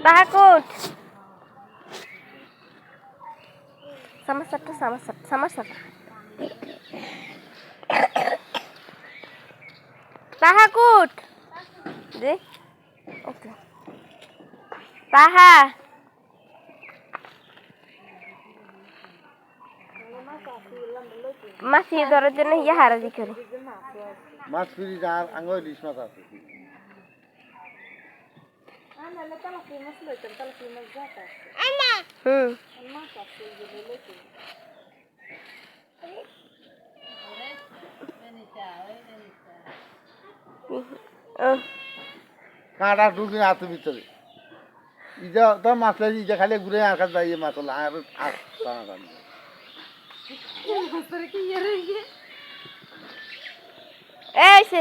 Takut. Sama satu. Takut. Deh. Oke. Taha. Masih দরজা নেই হারা দি করে মাছ ফিরি আর আঙ্গ ইলিশ মাছ আছে কাঁটা ঢুকে হাতের ভিতরে ইজা তো মাছ লাগি ইজা খালি ঘুরে আর কাছে যাইয়ে মাছ হলো আর টানা টানি এই সে